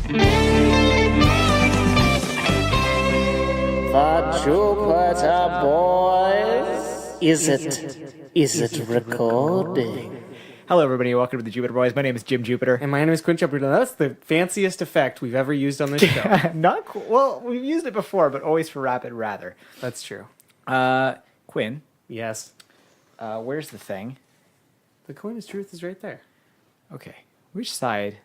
The Jupiter Boys. Is it recording? Hello, everybody. Welcome to the Jupiter Boys. My name is Jim Jupiter. And my name is Quinn Jupiter. That's the fanciest effect we've ever used on this show. Well, we've used it before, but always for rapid rather. That's true. Quinn, Yes. where's the thing? The coin of truth is right there. Okay. Which side?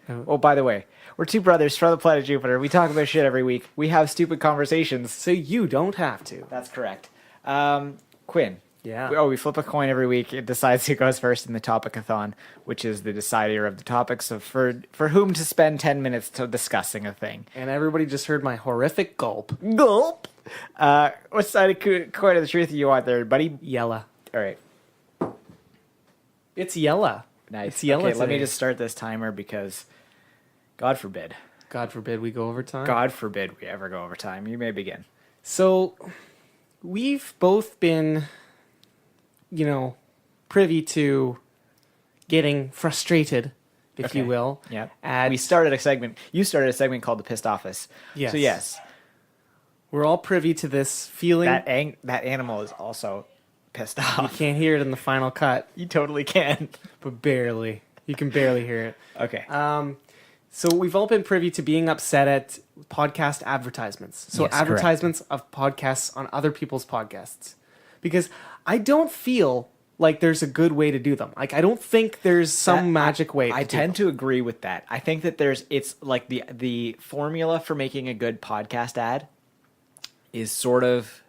Oh. By the way, we're two brothers from the planet Jupiter. We talk about shit every week. We have stupid conversations. So you don't have to. That's correct. Quinn. Yeah. We flip a coin every week. It decides who goes first in the topic-a-thon, which is the decider of the topics of for whom to spend 10 minutes to discussing a thing. And everybody just heard my horrific gulp. Gulp! What side of coin of the truth do you want there, buddy? Yella. All right. It's Yella. Nice. It's Yella Okay, let me today. just start this timer because, God forbid. God forbid we go over time. God forbid we ever go over time. You may begin. So, we've both been, privy to getting frustrated, if you will. Yeah. At, We started a segment. You started a segment called the Pissed Office. Yes. So yes, we're all privy to this feeling. that animal is also pissed You off. can't hear it in the final cut, You totally can. but barely. You can barely hear it. Okay. So we've all been privy to being upset at podcast advertisements. So Yes, correct. advertisements of podcasts on other people's podcasts. Because I don't feel like there's a good way to do them. Like I don't think there's some magic way. I tend to agree with that. I think that it's like the formula for making a good podcast ad is sort of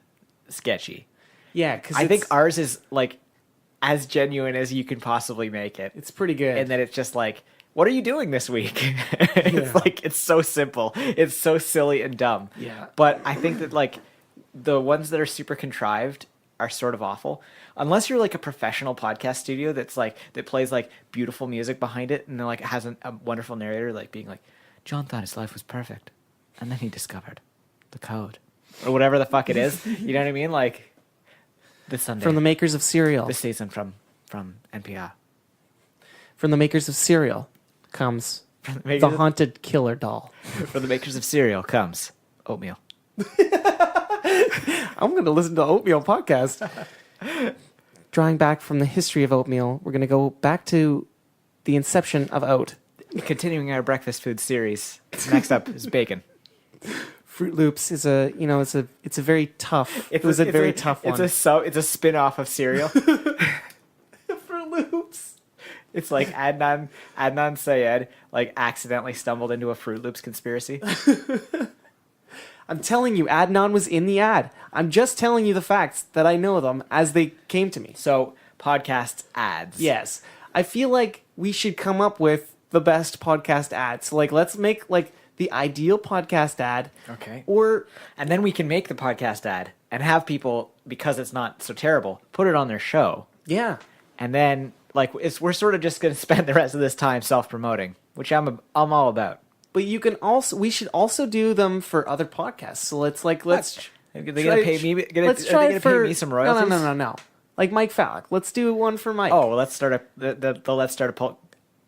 sketchy. Yeah, because I think ours is like as genuine as you can possibly make it. it's pretty good. And then it's just like, what are you doing this week? It's like, it's so simple. It's so silly and dumb. Yeah. But I think that like the ones that are super contrived are sort of awful. Unless you're like a professional podcast studio that plays like beautiful music behind it and then like has a wonderful narrator like being like, John thought his life was perfect. And then he discovered the code. Or whatever the fuck it is. You know what I mean? Like this Sunday. From the makers of cereal. This season from NPR. From the makers of cereal comes makers the of- haunted killer doll. From the makers of cereal comes oatmeal. I'm going to listen to Oatmeal podcast. Drawing back from the history of oatmeal, we're going to go back to the inception of oat. Continuing our breakfast food series. Next up is bacon. Fruit Loops is a very tough. It was a very tough one. It's a spin-off of cereal. Fruit Loops. It's like Adnan Syed like accidentally stumbled into a Fruit Loops conspiracy. I'm telling you, Adnan was in the ad. I'm just telling you the facts that I know them as they came to me. So podcast ads. Yes, I feel like we should come up with the best podcast ads. So, like, let's make like the ideal podcast ad. Okay. And then we can make the podcast ad and have people, because it's not so terrible, put it on their show. yeah. And then like we're sort of just going to spend the rest of this time self-promoting, which I'm all about. But we should also do them for other podcasts. So let's Are they going to pay me? Let's try it for pay me some royalties? No. Like Mike Fallick. Let's do one for Mike. Oh, well, let's start the Let's Start a Pult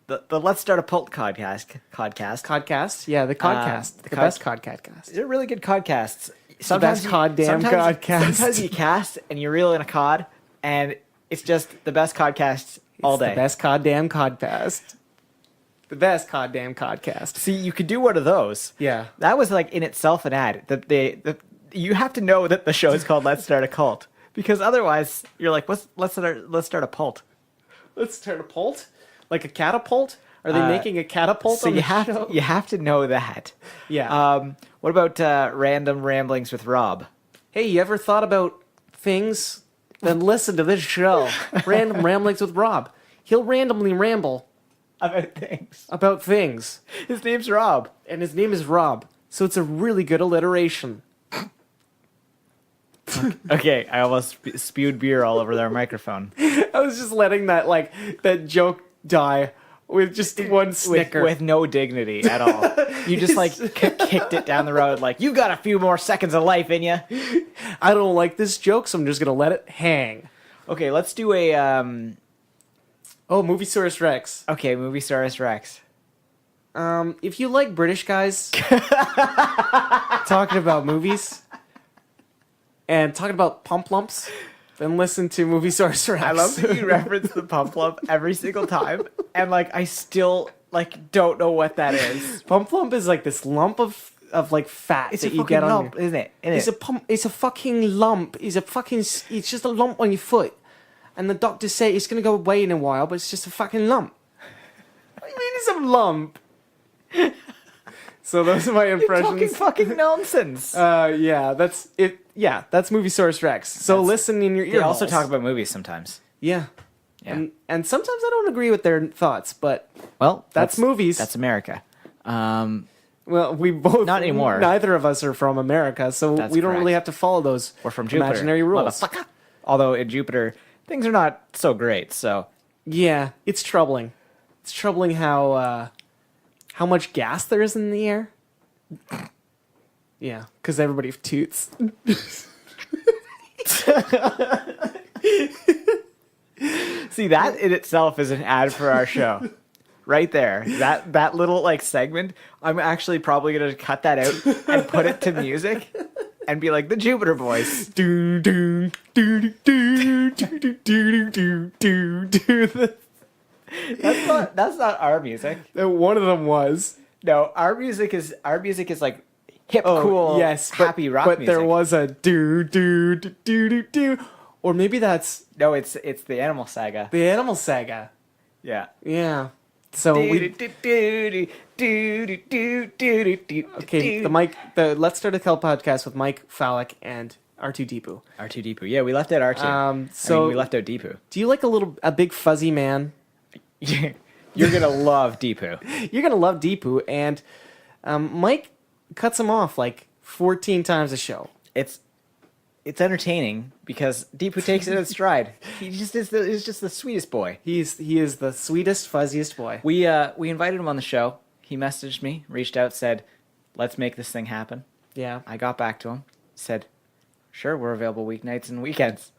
podcast. Codcast. Yeah, the Codcast. The best Codcast. They're really good codcasts. best goddamn codcast. Sometimes you cast and you reel in a cod, and it's just the best codcast all day. The best goddamn Codcast. The best goddamn Codcast. See, you could do one of those. Yeah. That was like in itself an ad. You have to know that the show is called Let's Start a Cult, because otherwise you're like, let's start a pult. Let's start a pult? Like a catapult? Are they making a catapult So on you the have show? you have to know that. Yeah. What about Random Ramblings with Rob? Hey, you ever thought about things? Then listen to this show. Random Ramblings with Rob. He'll randomly ramble About things. about things. His name's Rob. And his name is Rob. So it's a really good alliteration. Okay, I almost spewed beer all over their microphone. I was just letting that joke die with just one snicker. With no dignity at all. You just kicked it down the road like, you got a few more seconds of life in you. I don't like this joke, so I'm just going to let it hang. Okay, let's do a... Oh, Moviesaurus Rex. Okay, Moviesaurus Rex. If you like British guys talking about movies and talking about pump lumps, then listen to Moviesaurus Rex. I love that you reference the pump lump every single time, and like I still like don't know what that is. Pump lump is like this lump of like fat It's that a you fucking get on lump, your... isn't it? It's a pump. It's a fucking lump. It's just a lump on your foot, and the doctors say it's gonna go away in a while, but it's just a fucking lump. What do you mean it's a lump? So those are my You're impressions. talking fucking nonsense. Yeah, that's it. Yeah, that's Moviesaurus Rex. So listen in your ear. They also holes. talk about movies sometimes. Yeah. Yeah. And sometimes I don't agree with their thoughts, but Well, that's movies. That's America. well, we both Not anymore. Neither of us are from America, so That's we don't really correct. have to follow those We're from Jupiter. imaginary rules. Motherfucker. Although in Jupiter, things are not so great. So Yeah, it's troubling. It's troubling how much gas there is in the air. Yeah, because everybody toots. see, that in itself is an ad for our show. Right there. That little like segment, I'm actually probably gonna cut that out and put it to music and be like the Jupiter Boys. Do do do do do do do do do do. That's not our music. One of them was. No, our music is like hip, cool, yes, happy rock but music. there was a do do do do do do, or maybe that's No, it's the Animal Saga. the Animal Saga. Yeah. Yeah. So we okay. The Let's Start a Cult podcast with Mike Phallic and R2D2. R2D2. Yeah, we left out R2. So we left out Deepu. do you like a big fuzzy man? You're gonna love Deepu. You're gonna love Deepu, and Mike cuts him off like 14 times a show. It's entertaining because Deepu takes it in stride. He's just the sweetest boy. He is the sweetest, fuzziest boy. We invited him on the show. He messaged me, reached out, said, "Let's make this thing happen." Yeah. I got back to him, said, "Sure, we're available weeknights and weekends."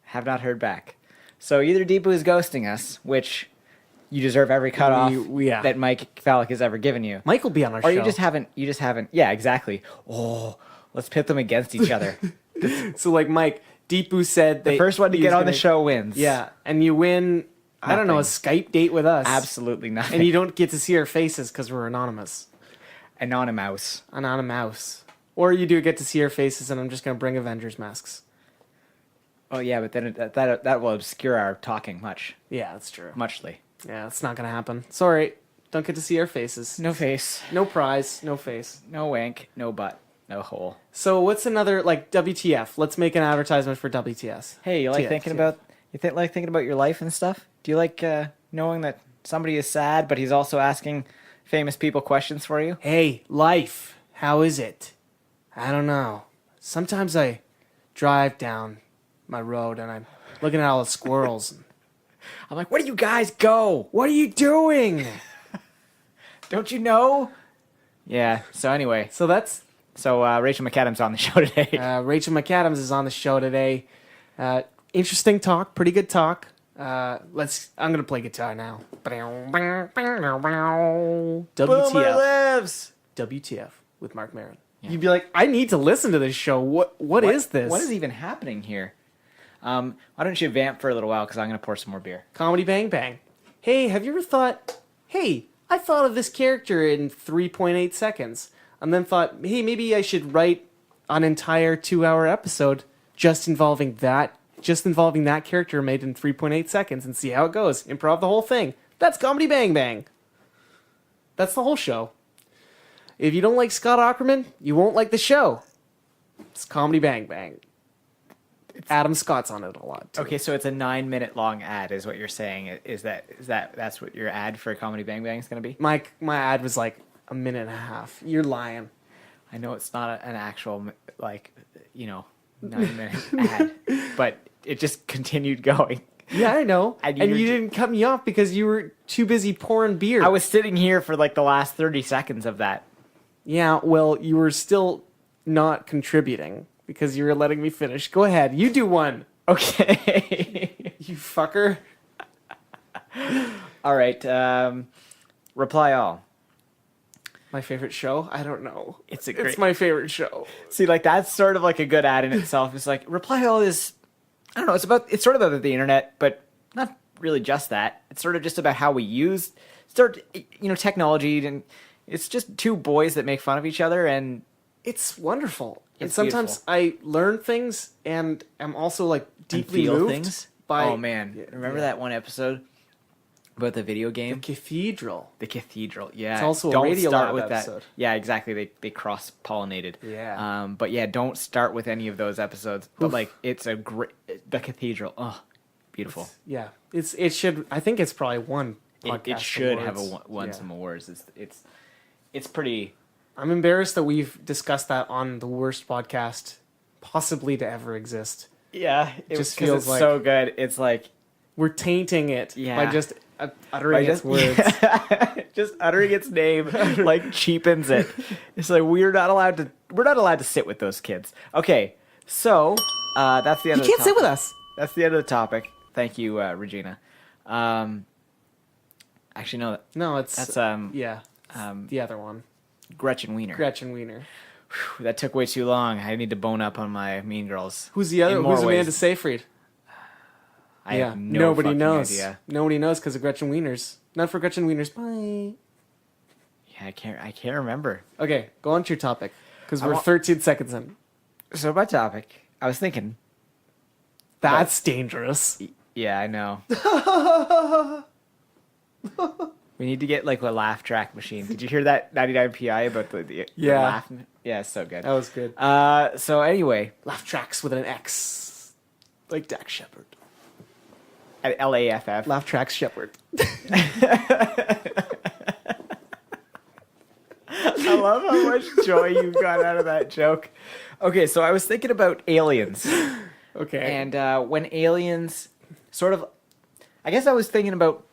Have not heard back. So either Deepu is ghosting us, which you deserve every cutoff yeah. that Mike Phallic has ever given you. Mike will be on our show. Or you just haven't. Yeah, exactly. Oh, let's pit them against each other. So like Mike, Deepu said The first one to get on the show wins. Yeah, and you win. I don't know, a Nothing. Skype date with us. Absolutely nothing. And you don't get to see our faces because we're anonymous. Anonymous. Anonymous. Or you do get to see our faces, and I'm just gonna bring Avengers masks. Oh yeah, but then that will obscure our talking Yeah, that's true. muchly. Yeah, it's not gonna happen. Sorry, don't get to see our faces. No face, No prize, no face. no wank, no butt, no hole. So what's another like WTF? Let's make an advertisement for WTS. Hey, you like TF, thinking TF. about like thinking about your life and stuff? Do you like knowing that somebody is sad, but he's also asking famous people questions for you? Hey, life, how is it? I don't know. Sometimes I drive down my road and I'm looking at all the squirrels. I'm like, where do you guys go? What are you doing? Don't you know? Yeah. So anyway, So that's Rachel McAdams on the show today. Rachel McAdams is on the show today. Interesting talk, pretty good talk. I'm gonna play guitar now. Boomer WTF? lives. WTF with Mark Maron. You'd be like, I need to listen to this show. What is this? What is even happening here? Why don't you vamp for a little while because I'm gonna pour some more beer. Comedy Bang Bang. Hey, have you ever thought, hey, I thought of this character in 3.8 seconds, and then thought, hey, maybe I should write an entire 2-hour episode just involving that character made in 3.8 seconds and see how it goes. Improv the whole thing. That's Comedy Bang Bang. That's the whole show. If you don't like Scott Aukerman, you won't like the show. It's Comedy Bang Bang. Adam Scott's on it a lot too. Okay, so it's a 9-minute long ad, is what you're saying? That's what your ad for Comedy Bang Bang is gonna be? My ad was like a minute and a half. You're lying. I know it's not an actual 9-minute ad, but it just continued going. Yeah, I know. And And you're you ju- didn't cut me off because you were too busy pouring beer. I was sitting here for like the last 30 seconds of that. Yeah, well, you were still not contributing because you were letting me finish. Go ahead. You do one. Okay. You fucker. All right. Reply all. My favorite show? I don't know. It's my favorite show. See, like that's sort of like a good ad in itself. It's like Reply All is, I don't know. It's sort of about the internet, but not really just that. It's sort of just about how we use technology, and it's just two boys that make fun of each other, and It's wonderful. And It's sometimes beautiful. I learn things and I'm also like deeply feel moved things. by Oh man, remember that one episode about the video the game? cathedral. The cathedral, yeah. It's also a don't Radio start Lab with episode. that. Yeah, exactly. They cross pollinated. Yeah. But yeah, don't start with any of those episodes. But like, it's a great. The cathedral. Oh, beautiful. Yeah. It should. I think it's probably won podcast It should have awards. won Yeah. some awards. It's pretty. I'm embarrassed that we've discussed that on the worst podcast possibly to ever exist. Yeah, it just 'cause feels it's like- so good. It's like We're tainting it Yeah. by just uttering its words. just uttering its name like cheapens it. It's like we're not allowed to sit with those kids. Okay, so that's the end. You of the can't sit with topic. us. That's the end of the topic. Thank you, Regina. Actually, no, No, it's that's yeah. The other one, Gretchen Wiener. Gretchen Wiener. Whew, that took way too long. I need to bone up on my Mean Girls. Who's the other? In more Who's Amanda ways. Seyfried? I have no nobody fucking knows. idea. Nobody knows because of Gretchen Wieners. Not for Gretchen Wieners. Bye. Yeah, I can't remember. Okay, go on to your topic because I we're want- 13 seconds in. So my topic, I was thinking. That's dangerous. Yeah, I know. We need to get like a laugh track machine. Did you hear that 99 PI about the Yeah. laugh? Yeah, it's so good. That was good. So anyway, Laugh tracks with an X, like Dax Shepard. at LAFF. Laugh tracks Shepard. I love how much joy you got out of that joke. Okay, so I was thinking about aliens. Okay. And when aliens sort of, I guess I was thinking about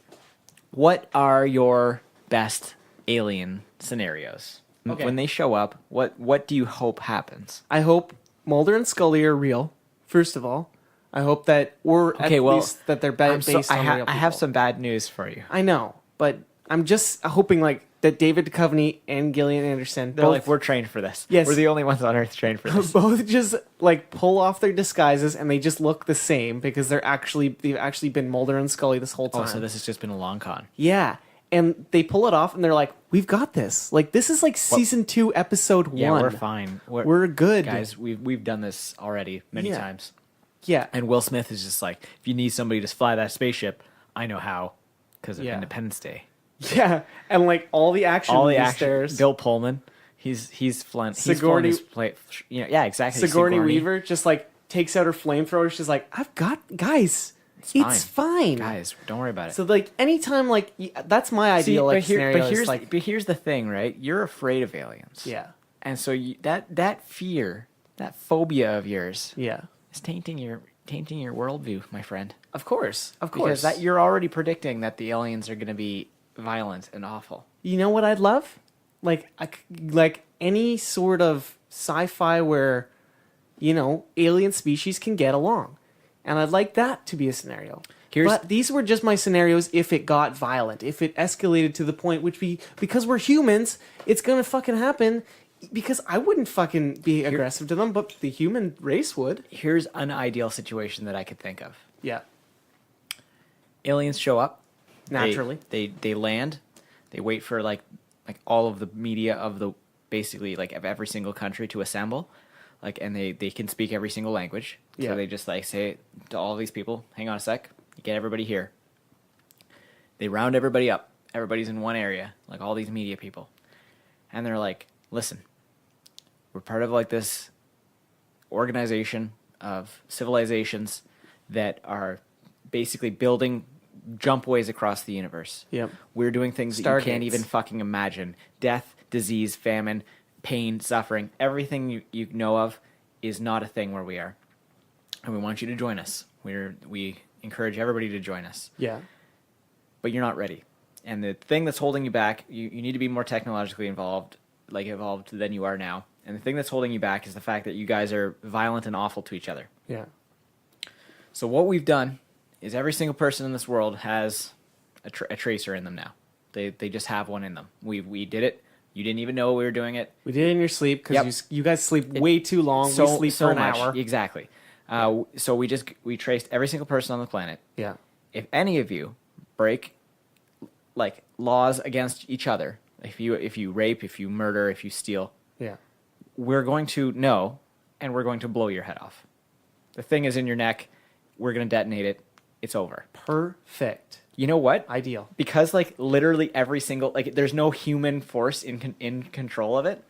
what are your best alien scenarios? Okay. When they show up, what do you hope happens? I hope Mulder and Scully are real. First of all, I hope that, or Okay, at well, least that they're I based on real people. have some bad news for you. I know, but I'm just hoping like that David Duchovny and Gillian Anderson They're both, like, we're trained for this. Yes. We're the only ones on Earth trained for this. both just like pull off their disguises and they just look the same because they've actually been Mulder and Scully this whole time. Oh, so this has just been a long con. Yeah. And they pull it off and they're like, we've got this. Like, this is like season 2, episode Yeah, 1. we're fine. We're good. Guys, we've done this already many Yeah. times. Yeah. And Will Smith is just like, if you need somebody to fly that spaceship, I know how, because of Yeah. Independence Day. Yeah. And like all the action All the movie action. stars. Bill Pullman, he's flown. He's flown Sigourney- his plate. Yeah, exactly. Sigourney Weaver just like takes out her flamethrower. She's like, I've got, guys, it's fine. Guys, don't worry about it. So like anytime like that's my ideal like scenario. is, like, but here's the thing, right? You're afraid of aliens. yeah, And so that fear, that phobia of yours, yeah, is tainting your worldview, my friend. of course. Because that you're already predicting that the aliens are going to be violent and awful. You know what I'd love? Like like any sort of sci-fi where alien species can get along. And I'd like that to be a scenario. But these were just my scenarios if it got violent, if it escalated to the point because we're humans, it's going to fucking happen because I wouldn't fucking be aggressive to them, but the human race would. Here's an ideal situation that I could think of. Yeah. Aliens show up. Naturally. They land. They wait for like all of the media of the basically like of every single country to assemble. And they can speak every single language. Yeah. So they just like say to all these people, hang on a sec, get everybody here. They round everybody up. Everybody's in one area, like all these media people. And they're like, listen, we're part of like this organization of civilizations that are basically building jumpways across the universe. Yep. We're doing things that you can't Stargates. even fucking imagine. Death, disease, famine, pain, suffering, everything you know of is not a thing where we are. And we want you to join us. We encourage everybody to join us. Yeah. But you're not ready. And the thing that's holding you back, you need to be more technologically evolved than you are now. And the thing that's holding you back is the fact that you guys are violent and awful to each other. Yeah. So what we've done is every single person in this world has a tracer in them now. They just have one in them. We did it You didn't even know we were doing it. We did it in your sleep because Yep. you guys sleep way too long. We sleep for an hour. Exactly. So we traced every single person on the planet. Yeah. If any of you break like laws against each other, if you rape, if you murder, if you steal, Yeah. we're going to know, and we're going to blow your head off. The thing is in your neck. We're going to detonate it. It's over. Perfect. You know what? Ideal. Because like literally every single there's no human force in control of it.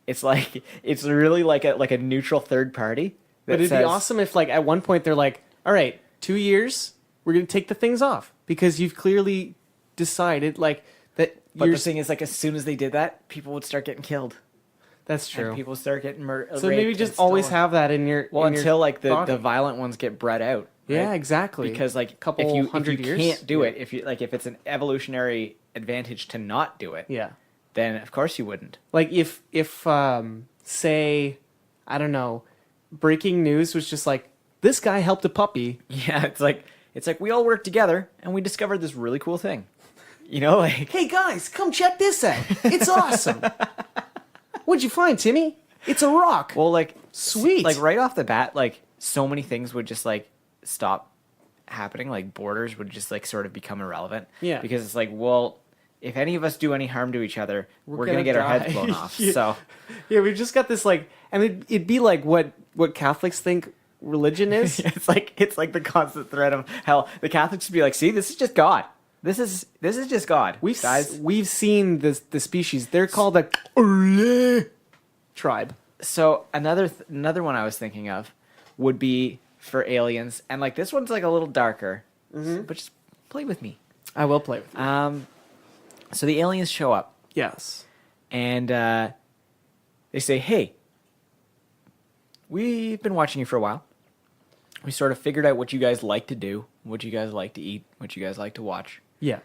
It's like it's really like a neutral third party. But it'd be awesome if like at one point they're like, all right, 2 years, we're going to take the things off because you've clearly decided like that. But the thing is, like, as soon as they did that, people would start getting killed. That's true. And people start getting murdered. So maybe just always have that in your until like the body. violent ones get bred out. Right? Yeah, exactly. Because like if you can't do it, if it's an evolutionary advantage to not do it, yeah, then of course you wouldn't. like if say, I don't know, breaking news was just like this guy helped a puppy. Yeah, it's like we all worked together and we discovered this really cool thing. You know, like, Hey guys, come check this out. It's awesome. What'd you find, Timmy? It's a rock. well, like Sweet. like right off the bat, like so many things would just like stop happening. Like borders would just like sort of become irrelevant. Yeah. Because it's like, well, if any of us do any harm to each other, we're gonna gonna get our die. heads blown off. Yeah. So Yeah, we've just got this like, and it'd be like what Catholics think religion is. it's like the constant threat of hell. The Catholics would be like, see, this is just God. This is just God. We've seen the species. They're called a tribe. So another one I was thinking of would be for aliens, and like this one's like a little darker, but just play with me. I will play with you. So the aliens show up, Yes. and they say, "Hey, we've been watching you for a while. We sort of figured out what you guys like to do, what you guys like to eat, what you guys like to watch. Yeah.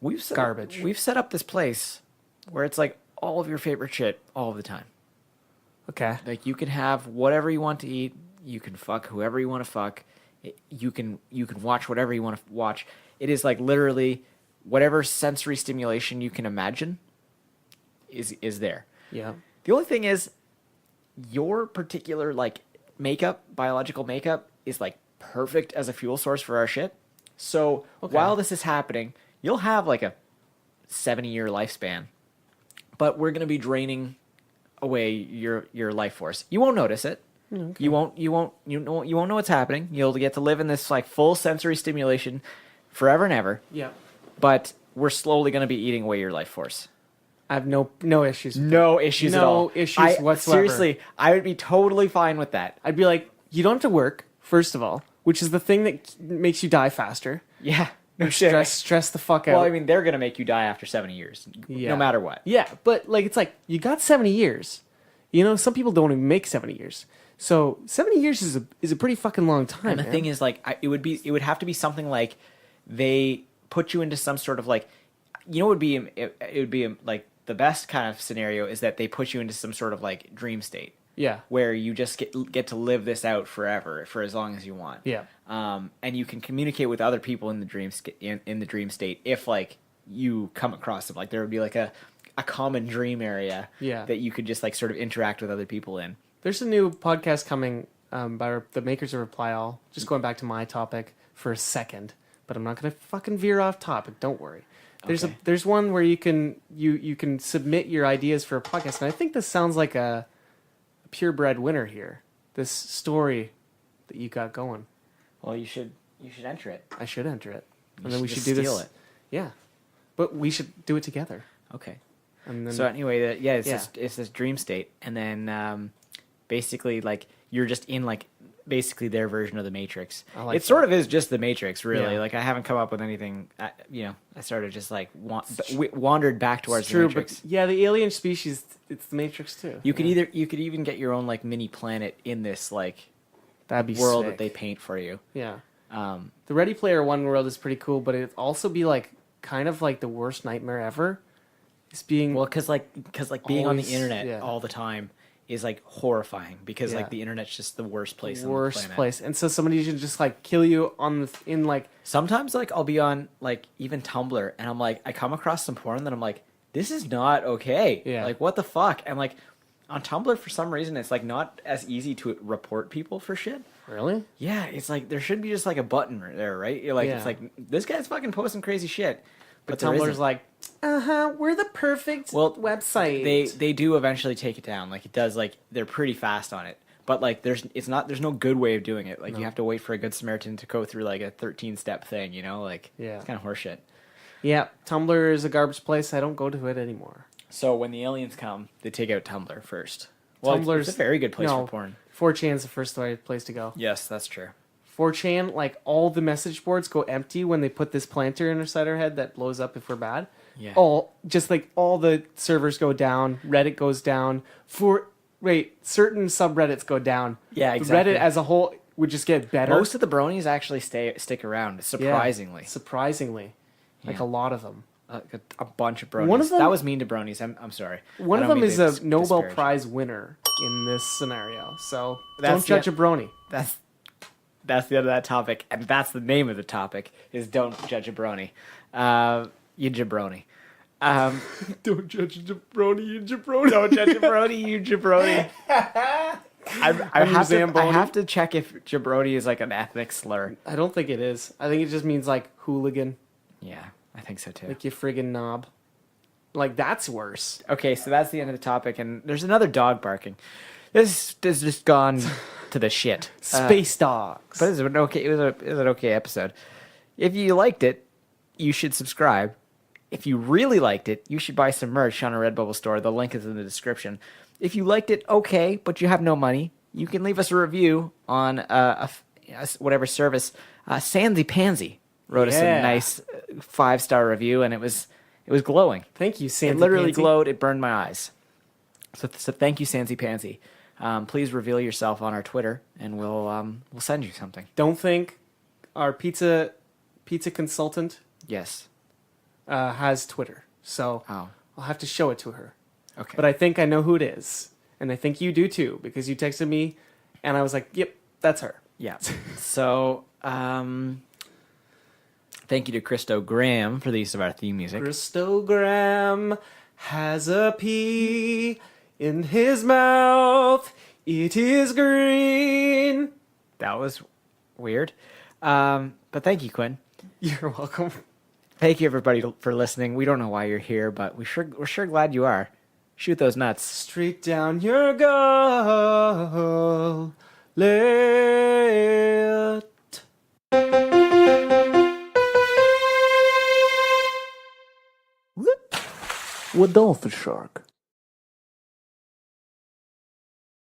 We've set up this place where it's like all of your favorite shit all of the time. Okay. Like you can have whatever you want to eat. You can fuck whoever you want to fuck. You can watch whatever you want to watch. It is like literally whatever sensory stimulation you can imagine is there. Yeah. The only thing is your particular like biological makeup is like perfect as a fuel source for our shit. So while this is happening, you'll have like a 70-year lifespan, but we're going to be draining away your life force. You won't notice it. Okay. You won't know what's happening. You'll get to live in this like full sensory stimulation forever and ever. Yeah. But we're slowly going to be eating away your life force. I have no issues. With No issues at all. No issues whatsoever. Seriously, I would be totally fine with that. I'd be like, you don't have to work, first of all, which is the thing that makes you die faster. Yeah. No shit. Stress the fuck out. Well, I mean, they're going to make you die after 70 years, no matter what. Yeah, but like it's like you got 70 years. You know, some people don't even make 70 years. So 70 years is a pretty fucking long time. And the thing is, like, it would have to be something like they put you into some sort of like, you know, it would be like the best kind of scenario is that they put you into some sort of like dream state. Yeah. Where you just get to live this out forever for as long as you want. Yeah. And you can communicate with other people in the dream in the dream state if like you come across them. Like there would be like a common dream area that you could just like sort of interact with other people in. There's a new podcast coming by the makers of Reply All. Just going back to my topic for a second, but I'm not going to fucking veer off topic. Don't worry. There's one where you can submit your ideas for a podcast, and I think this sounds like a purebred winner here. This story that you got going. Well, you should enter it. I should enter it, and You then we should should do steal this. it. Yeah, but we should do it together. Okay. And then, So anyway, it's this dream state, and then basically like you're just in like basically their version of the Matrix. Like it sort of is just the Matrix, really. Yeah. Like I haven't come up with anything. I sort of just like wandered back towards it's true, the Matrix. but yeah, the alien species, it's the Matrix too. You could even get your own like mini planet in this like That'd be world sick. that they paint for you. Yeah. Um, The Ready Player One world is pretty cool, but it'd also be like kind of like the worst nightmare ever. It's being well, because being on the Always- internet yeah. all the time is like horrifying because Yeah. like the internet's just the worst place on the worst planet. place, and so somebody should just like kill you in like Sometimes like I'll be on like even Tumblr and I'm like I come across some porn that I'm like this is not okay. Yeah. Like, what the fuck? And like, on Tumblr, for some reason, it's like not as easy to report people for shit. Really? Yeah, it's like there should be just like a button right there, right? You're like, Yeah. it's like this guy's fucking posting crazy shit. But there Tumblr's isn't. like, we're the perfect website. They do eventually take it down. Like it does. Like they're pretty fast on it. But like there's no good way of doing it. Like you have to wait for a good Samaritan to go through like a 13-step thing. You know, like Yeah. it's kind of horseshit. Yeah, Tumblr is a garbage place. I don't go to it anymore. So when the aliens come, they take out Tumblr first. Well, Tumblr's it's a very good place for porn. 4chan's the first place to go. Yes, that's true. 4chan, like all the message boards go empty when they put this planter inside our head that blows up if we're bad. Yeah. All the servers go down, Reddit goes down. Certain subreddits go down. Yeah, exactly. Reddit as a whole would just get better. Most of the bronies actually stick around, surprisingly. Yeah, surprisly. Like Yeah. a lot of them. A bunch of bronies. One of them- that was mean to bronies. I'm sorry. One I of don't them mean is to a Nobel disparage. Prize winner in this scenario. So That's don't judge a brony. That's the end of that topic, and that's the name of the topic: is don't judge a brony. You jabroni. Don't judge a jabroni, you jabroni. Don't judge a brony, you jabroni. I have to check if jabroni is like an ethnic slur. I don't think it is. I think it just means like hooligan, Yeah, I think so too. like you friggin' knob. Like that's worse. Okay, so that's the end of the topic, and there's another dog barking. This has just gone to the shit. Space dogs. But it was an okay episode. If you liked it, you should subscribe. If you really liked it, you should buy some merch on our Redbubble store. The link is in the description. If you liked it, okay, but you have no money, you can leave us a review on whatever service. Sandy Pansy wrote us a nice 5-star review, and it was glowing. Thank you, It Sandy. literally Pansy. glowed. It burned my eyes. So thank you, Sandy Pansy. Please reveal yourself on our Twitter, and we'll send you something. Don't think our pizza consultant Yes. has Twitter, so Oh. I'll have to show it to her. Okay. But I think I know who it is, and I think you do too because you texted me, and I was like, "Yep, that's her." Yeah. So, thank you to Christo Graham for the use of our theme music. Christogram has a pea in his mouth. It is green. That was weird. But thank you, Quinn. You're welcome. Thank you, everybody, for listening. We don't know why you're here, but we're sure glad you are. Shoot those nuts. Straight down your gullet. What dolphin shark?